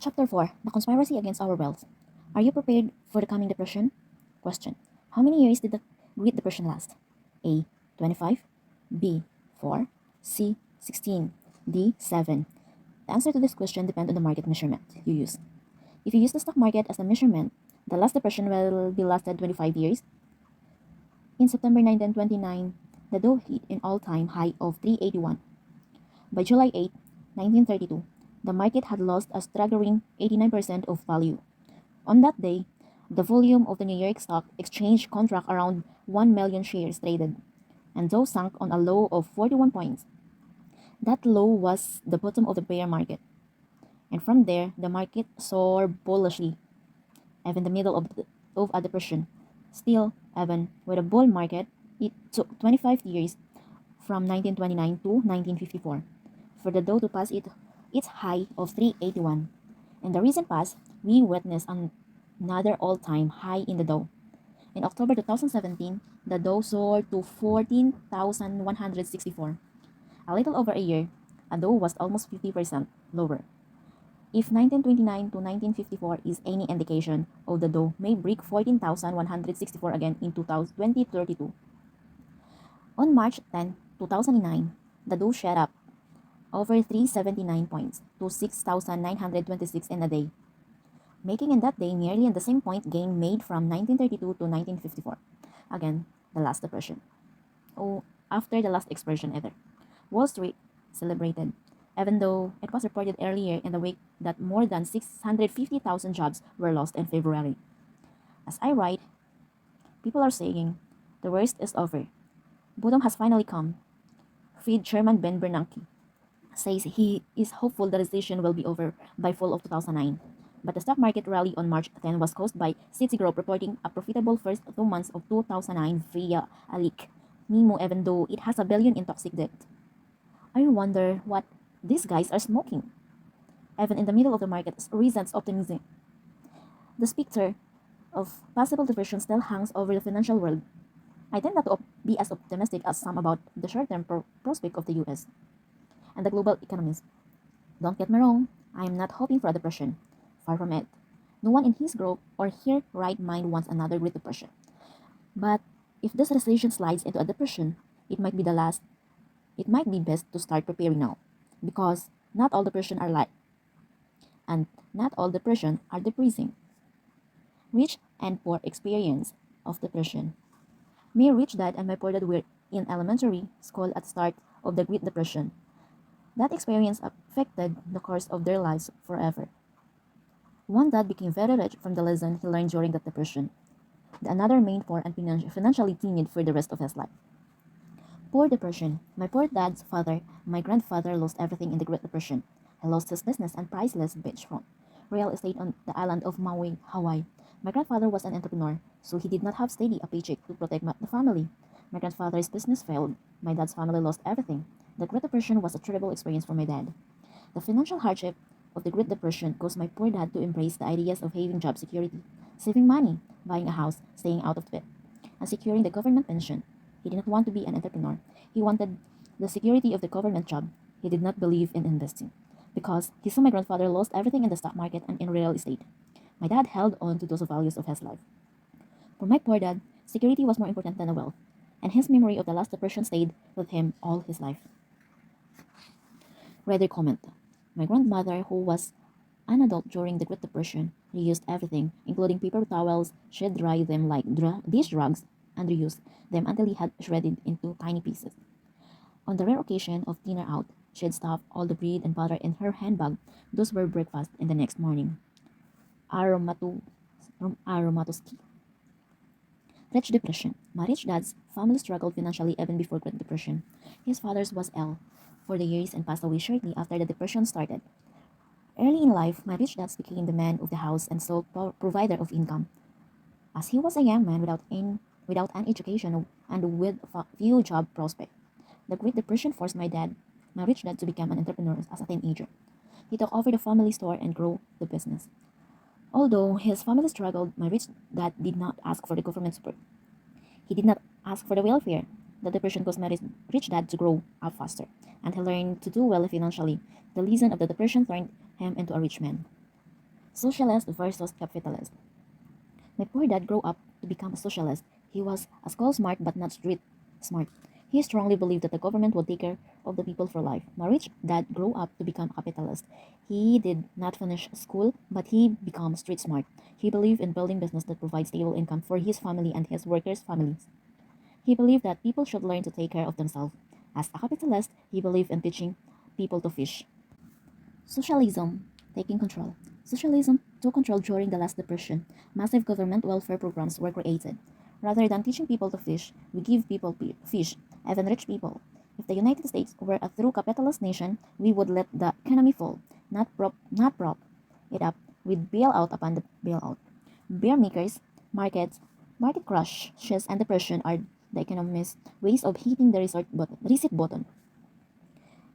Chapter 4: The Conspiracy Against Our Wealth. Are you prepared for the coming depression? Question: How many years did the Great Depression last? A. 25, B. 4, C. 16, D. 7. The answer to this question depends on the market measurement you use. If you use the stock market as the measurement, the last depression will be lasted 25 years. In September 1929, the Dow hit an all-time high of 381. By July 8, 1932, the market had lost a staggering 89% of value. On that day, the volume of the New York Stock Exchange contract around 1 million shares traded, and Dow sank on a low of 41 points. That low was the bottom of the bear market, and from there, the market soared bullishly, even in the middle of a depression. Still, even with a bull market, it took 25 years from 1929 to 1954 for the Dow to pass its high of 381. In the recent past, we witnessed another all-time high in the Dow. In October 2017, the Dow soared to 14,164. A little over a year, a Dow was almost 50% lower. If 1929 to 1954 is any indication of the Dow may break 14,164 again in 2032. On March 10, 2009, the Dow shot up over 379 points to 6,926 in a day, making in that day nearly the same point gain made from 1932 to 1954. Again, the last depression. After the last expression ever. Wall Street celebrated, even though it was reported earlier in the week that more than 650,000 jobs were lost in February. As I write, people are saying, the worst is over. Bottom has finally come. Fed Chairman Ben Bernanke says he is hopeful the recession will be over by fall of 2009. But the stock market rally on March 10 was caused by Citigroup reporting a profitable first 2 months of 2009 via a leak memo, even though it has $1 billion in toxic debt. I wonder what these guys are smoking. Even in the middle of the market, reasons optimism. The specter of possible depression still hangs over the financial world. I tend not to be as optimistic as some about the short-term prospect of the US and the global economies. Don't get me wrong, I am not hoping for a depression. Far from it. No one in his group or her right mind wants another Great Depression. But if this recession slides into a depression, it might be the last. It might be best to start preparing now, because not all depression are like, and not all depression are depressing. Rich and poor experience of depression. My rich dad and my poor dad were in elementary school at the start of the Great Depression. That experience affected the course of their lives forever. One dad became very rich from the lesson he learned during that depression. The another remained poor and financially timid for the rest of his life. Poor depression. My poor dad's father, my grandfather lost everything in the Great Depression. He lost his business and priceless beachfront real estate on the island of Maui, Hawaii. My grandfather was an entrepreneur, so he did not have steady a paycheck to protect the family. My grandfather's business failed. My dad's family lost everything. The Great Depression was a terrible experience for my dad. The financial hardship of the Great Depression caused my poor dad to embrace the ideas of having job security, saving money, buying a house, staying out of debt, and securing the government pension. He did not want to be an entrepreneur. He wanted the security of the government job. He did not believe in investing because he saw my grandfather lost everything in the stock market and in real estate. My dad held on to those values of his life. For my poor dad, security was more important than wealth, and his memory of the last depression stayed with him all his life. Reader comment. My grandmother, who was an adult during the Great Depression, reused everything, including paper towels. She'd dry them like dish rugs and reused them until he had shredded into tiny pieces. On the rare occasion of dinner out, she'd stuff all the bread and butter in her handbag. Those were breakfast in the next morning. Aromatoski. Rich Depression. My rich dad's family struggled financially even before Great Depression. His father was ill for the years and passed away shortly after the Depression started. Early in life, my rich dad became the man of the house and sole provider of income. As he was a young man without an education and with few job prospects, the Great Depression forced my rich dad, to become an entrepreneur as a teenager. He took over the family store and grew the business. Although his family struggled, my rich dad did not ask for the government support. He did not ask for the welfare. The depression caused my rich dad to grow up faster, and he learned to do well financially. The lesson of the depression turned him into a rich man. Socialist versus capitalist. My poor dad grew up to become a socialist. He was a school smart but not street smart. He strongly believed that the government would take care of the people for life. My rich dad grew up to become a capitalist. He did not finish school, but he became street smart. He believed in building business that provides stable income for his family and his workers' families. He believed that people should learn to take care of themselves. As a capitalist, he believed in teaching people to fish. Socialism, taking control. Socialism took control during the last depression. Massive government welfare programs were created. Rather than teaching people to fish, we give people fish, even rich people. If the United States were a true capitalist nation, we would let the economy fall, not prop it up with bailout upon the bailout. Bear makers, markets, market crashes, and depression are the economist's ways of hitting the reset button.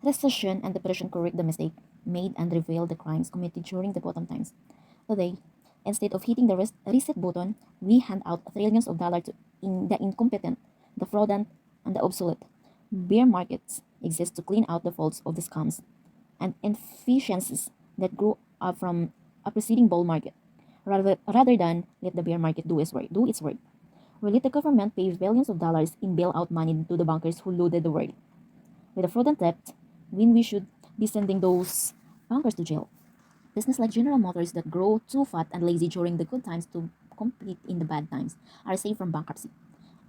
Recession and depression correct the mistake made and reveal the crimes committed during the bottom times. Today, instead of hitting the reset button, we hand out trillions of dollars to the incompetent, the fraudulent, and the obsolete. Bear markets exist to clean out the faults of the scams and inefficiencies that grew up from a preceding bull market, rather than let the bear market do its work. We let the government pay billions of dollars in bailout money to the bankers who looted the world with a fraudulent debt when we should be sending those bankers to jail. Business like General Motors that grow too fat and lazy during the good times to compete in the bad times are safe from bankruptcy.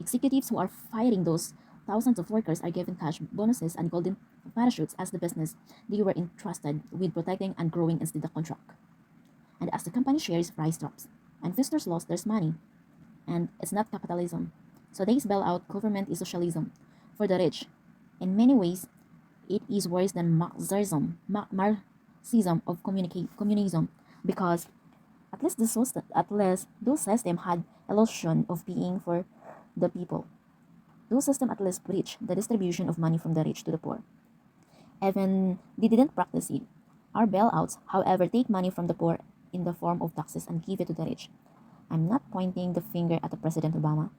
Executives who are firing those thousands of workers are given cash bonuses and golden parachutes as the business they were entrusted with protecting and growing instead of contract. And as the company shares price drops, investors lost their money, and it's not capitalism. Today's bailout government is socialism for the rich. In many ways, it is worse than Marxism of communism because at least those systems had illusion of being for the people. Those systems at least preach the distribution of money from the rich to the poor. Even they didn't practice it. Our bailouts, however, take money from the poor in the form of taxes and give it to the rich. I'm not pointing the finger at the President Obama.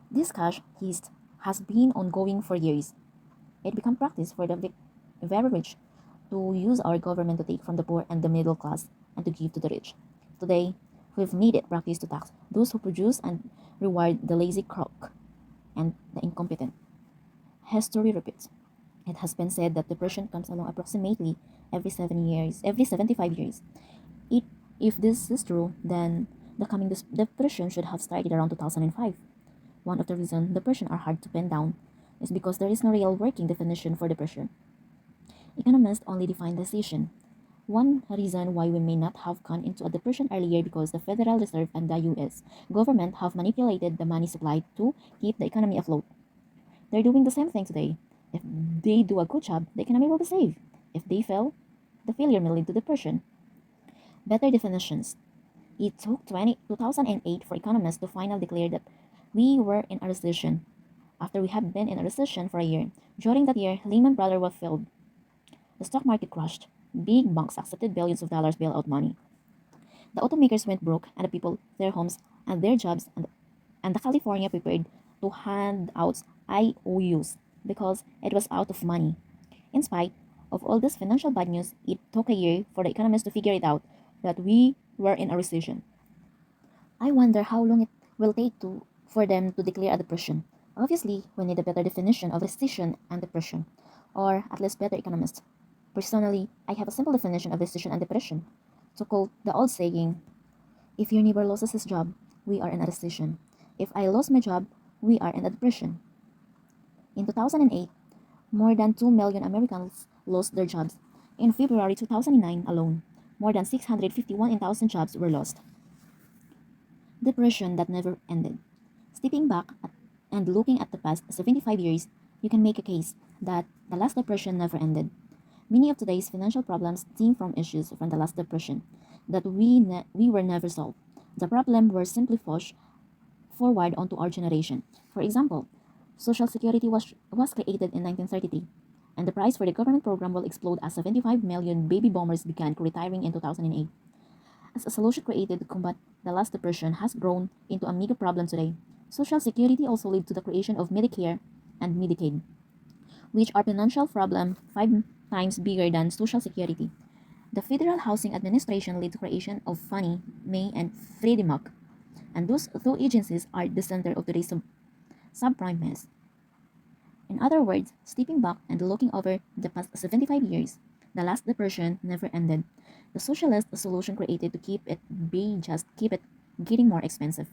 This cash heist has been ongoing for years. It became practice for the very rich to use our government to take from the poor and the middle class and to give to the rich. Today, we've made it practice to tax those who produce and reward the lazy crook and the incompetent. History repeats. It has been said that depression comes along approximately every 75 years. It, if this is true, then the coming depression should have started around 2005. One of the reasons depression are hard to pin down is because there is no real working definition for depression. Economists only define recession. One reason why we may not have gone into a depression earlier because the Federal Reserve and the US government have manipulated the money supply to keep the economy afloat. They're doing the same thing today. If they do a good job, the economy will be safe. If they fail, the failure may lead to depression. Better definitions. It took 2008 for economists to finally declare that we were in a recession. After we had been in a recession for a year, during that year, Lehman Brothers was failed. The stock market crashed. Big banks accepted billions of dollars bailout money. The automakers went broke, and the people, their homes, and their jobs, and the California prepared to hand out IOUs because it was out of money. In spite of all this financial bad news, it took a year for the economists to figure it out that we were in a recession. I wonder how long it will take for them to declare a depression. Obviously, we need a better definition of recession and depression, or at least better economists. Personally, I have a simple definition of recession and depression. To quote the old saying, if your neighbor loses his job, we are in a recession. If I lost my job, we are in a depression. In 2008, more than 2 million Americans lost their jobs. In February 2009 alone, more than 651,000 jobs were lost. Depression that never ended. Stepping back and looking at the past 75 years, you can make a case that the last depression never ended. Many of today's financial problems stem from issues from the last depression that we were never solved. The problem were simply pushed forward onto our generation. For example, Social Security was created in 1933, and the price for the government program will explode as 75 million baby boomers began retiring in 2008. As a solution created to combat the last depression has grown into a mega problem today, Social Security also led to the creation of Medicare and Medicaid, which are financial problem 5 times bigger than Social Security. The Federal Housing Administration led the creation of Fannie Mae and Freddie Mac, and those two agencies are the center of today's subprime mess. In other words, stepping back and looking over the past 75 years, the last depression never ended. The socialist solution created to keep it be just keep it getting more expensive.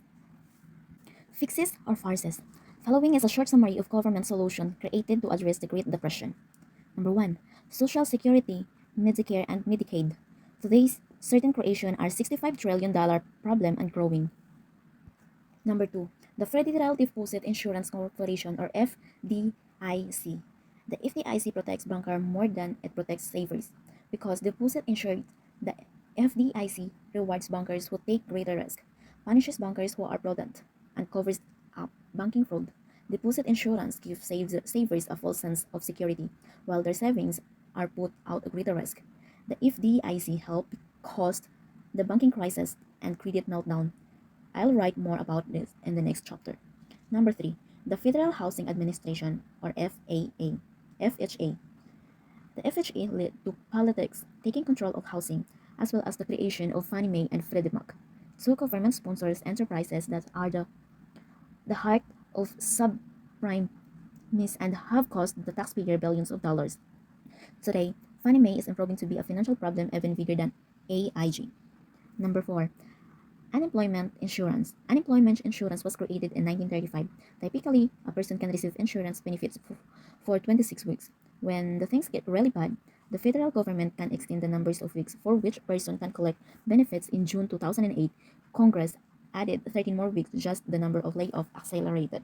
Fixes or farces. Following is a short summary of government solutions created to address the Great Depression. Number 1. Social Security, Medicare, and Medicaid. Today's certain creation are $65 trillion problem and growing. Number 2. The Federal Deposit Insurance Corporation or FDIC. The FDIC protects bankers more than it protects savers because deposit insured, the FDIC rewards bankers who take greater risk, punishes bankers who are prudent, and covers up banking fraud. Deposit insurance gives savers a false sense of security, while their savings are put out a greater risk. The FDIC helped cause the banking crisis and credit meltdown. I'll write more about this in the next chapter. Number 3. The Federal Housing Administration or FHA. The FHA led to politics taking control of housing, as well as the creation of Fannie Mae and Freddie Mac, two government-sponsored enterprises that are the heart of subprime miss and have cost the taxpayer billions of dollars. Today, Fannie Mae is improving to be a financial problem even bigger than AIG. Number 4. Unemployment insurance. Unemployment insurance was created in 1935. Typically, a person can receive insurance benefits for 26 weeks. When the things get really bad, the federal government can extend the numbers of weeks for which a person can collect benefits. In June 2008, Congress added 13 more weeks, just the number of layoffs accelerated.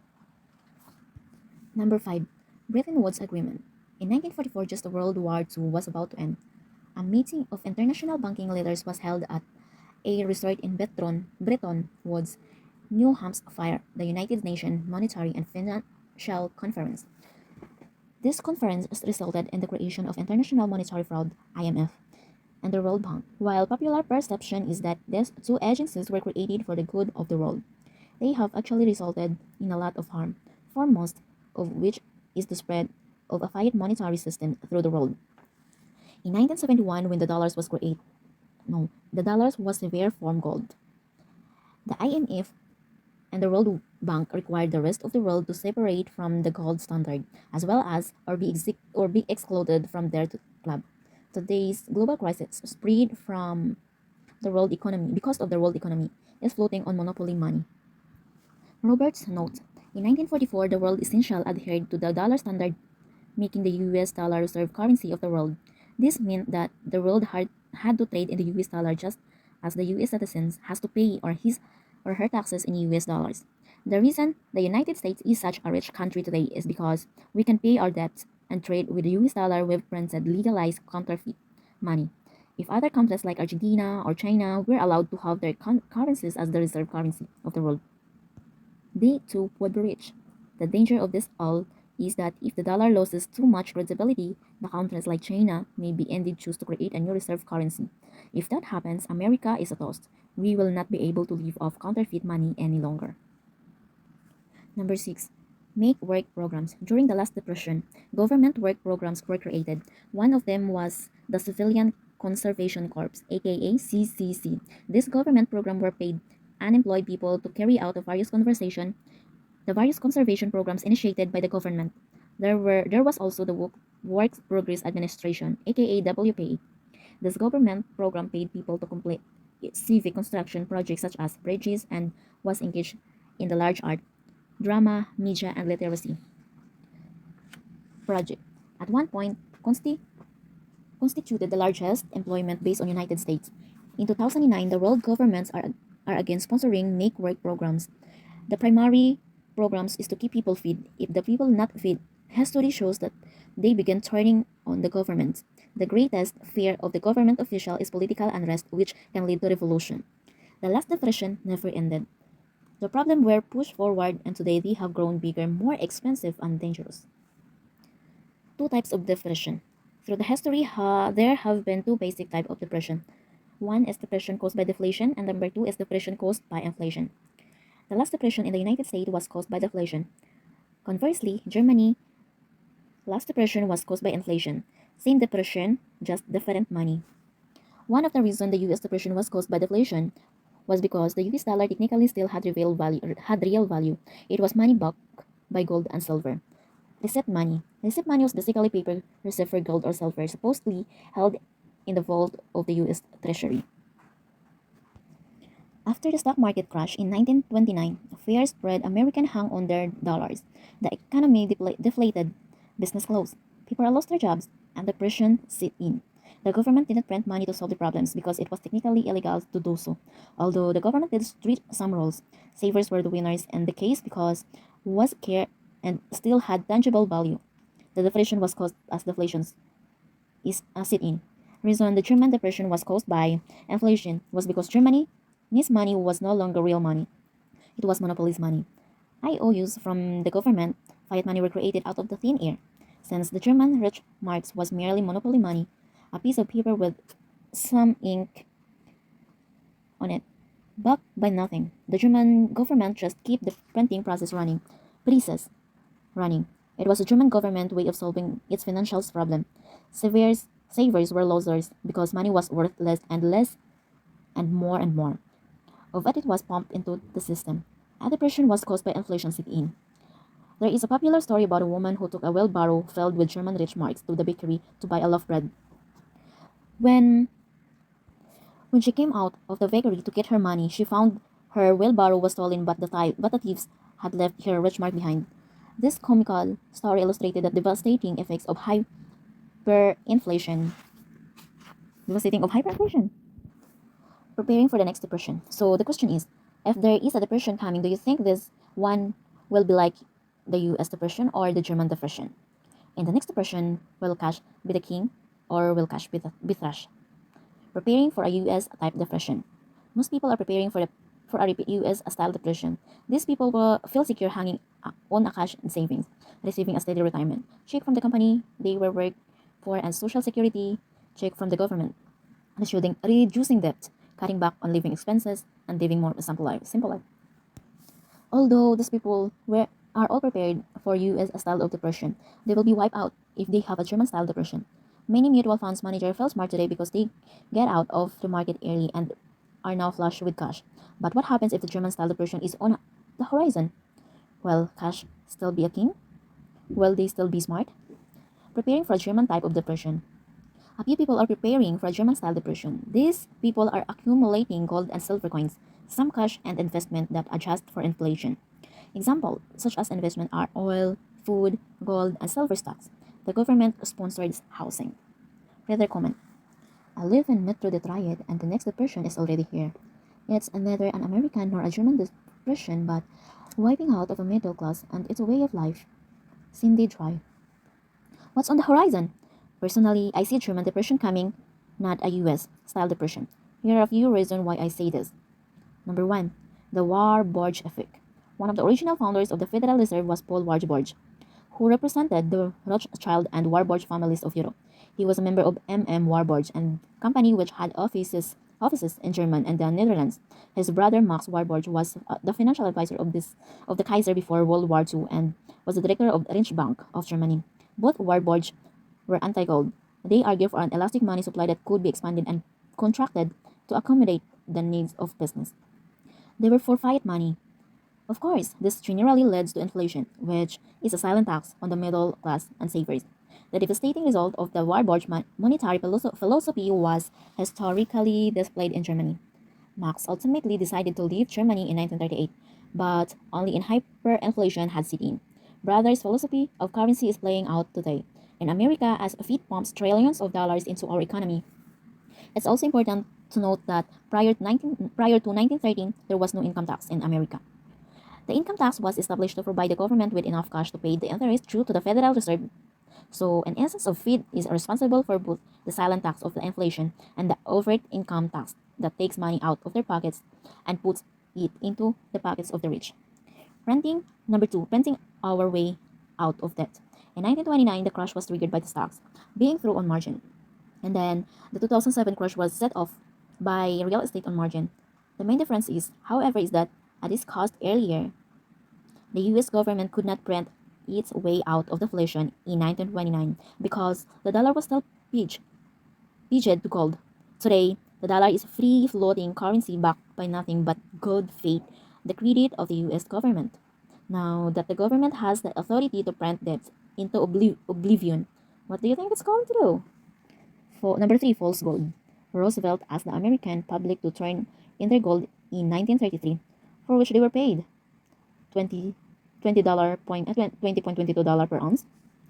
Number 5. Bretton Woods Agreement. In 1944, just as World War II was about to end, a meeting of international banking leaders was held at a resort in Bretton Woods, New Hampshire, the United Nations Monetary and Financial Conference. This conference resulted in the creation of International Monetary Fund (IMF) and the World Bank. While popular perception is that these two agencies were created for the good of the world, they have actually resulted in a lot of harm, foremost of which is the spread of a fiat monetary system through the world. In 1971, when the dollar was created, the dollar was severe form gold. The IMF and the World Bank required the rest of the world to separate from the gold standard, as well as or be excluded from their club. Today's global crisis spread from the world economy because of the world economy is floating on monopoly money. Roberts notes, in 1944, the world essential adhered to the dollar standard, making the US dollar reserve currency of the world. This meant that the world had to trade in the US dollar just as the US citizens has to pay his or her taxes in US dollars. The reason the United States is such a rich country today is because we can pay our debts and trade with the US dollar with printed legalized counterfeit money. If other countries like Argentina or China were allowed to have their currencies as the reserve currency of the world, they too would be rich. The danger of this all is that if the dollar loses too much credibility, the countries like China may be indeed choose to create a new reserve currency. If that happens, America is a toast. We will not be able to live off counterfeit money any longer. Number 6. Make work programs. During the last depression, government work programs were created. One of them was the Civilian Conservation Corps, aka CCC. This government program were paid unemployed people to carry out the various conservation programs initiated by the government. There was also the Works Progress Administration, aka WPA. This government program paid people to complete civic construction projects such as bridges and was engaged in the large art, drama, media, and literacy project. At one point, constituted the largest employment base on United States. In 2009, the world governments are again sponsoring make work programs. The primary programs is to keep people fed. If the people not fed, history shows that they begin turning on the government. The greatest fear of the government official is political unrest, which can lead to revolution. The last depression never ended. The problem were pushed forward, and today they have grown bigger, more expensive, and dangerous. Two types of depression. Through the history, there have been two basic types of depression. One is depression caused by deflation, and number two is depression caused by inflation. The last depression in the United States was caused by deflation. Conversely, Germany last depression was caused by inflation. Same depression, just different money. One of the reasons the US depression was caused by deflation was because the US dollar technically still had real value. It was money backed by gold and silver. Receipt money. Receipt money was basically paper received for gold or silver, supposedly held in the vault of the US Treasury. After the stock market crash in 1929, fear spread. Americans hung on their dollars. The economy deflated. Business closed. People lost their jobs, and depression set in. The government didn't print money to solve the problems because it was technically illegal to do so. Although the government did strict some rules, savers were the winners in the case because was care and still had tangible value. The deflation was caused as deflation is a sit-in. Reason the German depression was caused by inflation was because Germany's money was no longer real money. It was monopolies money. IOUs from the government, fiat money were created out of the thin air. Since the German rich marks was merely monopoly money, a piece of paper with some ink on it, backed by nothing. The German government just kept the printing process running. Presses running. It was the German government way of solving its financial problem. Savers were losers because money was worth less and more of it was pumped into the system. A depression was caused by inflation set in. There is a popular story about a woman who took a wheelbarrow filled with German rich marks to the bakery to buy a loaf of bread. When when she came out of the bakery to get her money, she found her wheelbarrow was stolen, but the thieves had left her rich mark behind. This comical story illustrated the devastating effects of hyperinflation. Devastating of hyperinflation. Preparing for the next depression. So the question is, if there is a depression coming, do you think this one will be like the US depression or the German depression? In the next depression, will cash be the king or will cash be trash? Preparing for a US type depression. Most people are preparing for a US style depression. These people will feel secure hanging on a cash and savings, receiving a steady retirement, check from the company they were work for, and social security check from the government, reducing debt, cutting back on living expenses, and living more simple life. Although these people are all prepared for US style of depression, they will be wiped out if they have a German style depression. Many mutual funds managers feel smart today because they get out of the market early and are now flush with cash. But what happens if the German style depression is on the horizon? Will cash still be a king? Will they still be smart? Preparing for a German type of depression. A few people are preparing for a German style depression. These people are accumulating gold and silver coins, some cash and investment that adjust for inflation. Example such as investment are oil, food, gold, and silver stocks. The government sponsors housing. Further comment. I live in Metro Detroit and the next depression is already here. It's neither an American nor a German depression but wiping out of a middle class and it's a way of life. Cindy Dry. What's on the horizon? Personally, I see German depression coming, not a US style depression. Here are a few reasons why I say this. Number 1. The Warburg effect. One of the original founders of the Federal Reserve was Paul Warburg, who represented the Rothschild and Warburg families of Europe. He was a member of M.M. Warburg and company which had offices in Germany and the Netherlands. His brother Max Warburg was the financial advisor of the Kaiser before World War II and was the director of the Reichsbank of Germany. Both Warburg were anti-gold. They argued for an elastic money supply that could be expanded and contracted to accommodate the needs of business. They were for fiat money. Of course, this generally leads to inflation, which is a silent tax on the middle class and savers. The devastating result of the Warburg monetary philosophy was historically displayed in Germany. Marx ultimately decided to leave Germany in 1938, but only in hyperinflation had set in. Brothers' philosophy of currency is playing out today in America as Fed pumps trillions of dollars into our economy. It's also important to note that prior to 1913, there was no income tax in America. The income tax was established to provide the government with enough cash to pay the interest due to the Federal Reserve. So, an instance of Fed is responsible for both the silent tax of the inflation and the overt income tax that takes money out of their pockets and puts it into the pockets of the rich. Printing. Number 2. Printing our way out of debt. In 1929, the crash was triggered by the stocks being thrown on margin. And then, the 2007 crash was set off by real estate on margin. The main difference is, however, is that at its cost earlier, the US government could not print its way out of deflation in 1929 because the dollar was still pegged to gold. Today, the dollar is a free floating currency backed by nothing but good faith, the credit of the US government. Now that the government has the authority to print debts into oblivion, what do you think it's going to do? Number three, false gold. Roosevelt asked the American public to turn in their gold in 1933, for which they were paid 20 $20.22 per ounce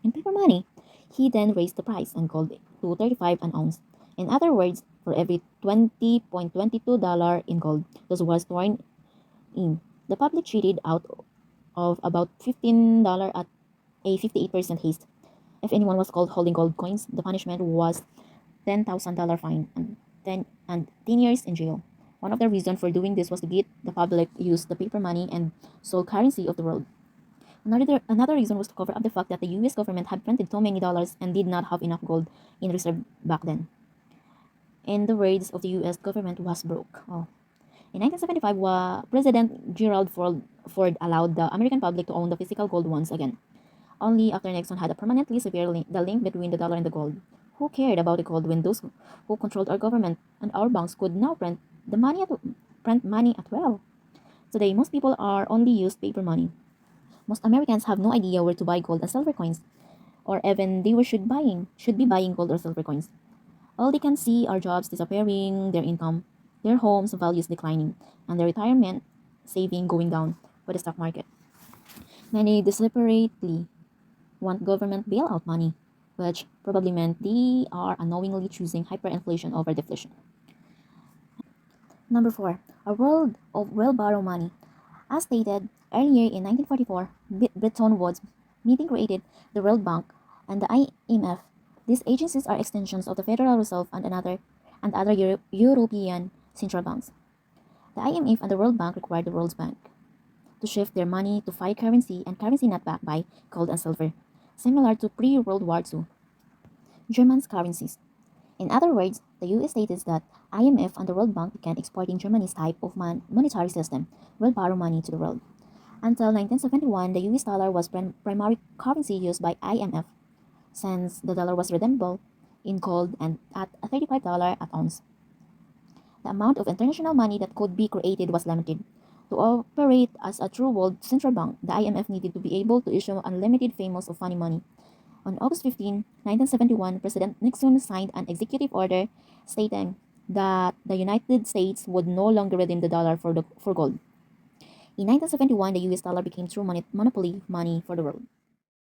in paper money. He then raised the price on gold to 35 an ounce. In other words, for every $20.22 in gold that was torn in, the public cheated out of about $15 at a 58% haste. If anyone was caught holding gold coins, the punishment was $10,000 fine and 10 years in jail. One of the reasons for doing this was to get the public to use the paper money and sole currency of the world. Another reason was to cover up the fact that the US government had printed so many dollars and did not have enough gold in reserve back then. In the words of the US government was broke. Oh. In 1975, President Gerald Ford allowed the American public to own the physical gold once again. Only after Nixon had permanently severed the link between the dollar and the gold. Who cared about the gold when those who controlled our government and our banks could now print money at will? Today, most people are only use paper money. Most Americans have no idea where to buy gold and silver coins, or even they should be buying gold or silver coins. All they can see are jobs disappearing, their income, their homes values declining, and their retirement saving going down with the stock market. Many desperately want government bailout money, which probably meant they are unknowingly choosing hyperinflation over deflation. Number four, a world of will borrow money. As stated earlier in 1944, Bretton Woods meeting created the World Bank and the IMF. These agencies are extensions of the Federal Reserve and other European central banks. The IMF and the World Bank required the World Bank to shift their money to fiat currency and currency not backed by gold and silver, similar to pre-World War II German's currencies. In other words, the US stated that IMF and the World Bank began exporting Germany's type of monetary system, will borrow money to the world. Until 1971, the US dollar was primary currency used by IMF, since the dollar was redeemable in gold and at $35 an ounce. The amount of international money that could be created was limited. To operate as a true world central bank, the IMF needed to be able to issue unlimited famous of funny money. On August 15, 1971, President Nixon signed an executive order stating that the United States would no longer redeem the dollar for gold. In 1971, the US dollar became true monopoly money for the world.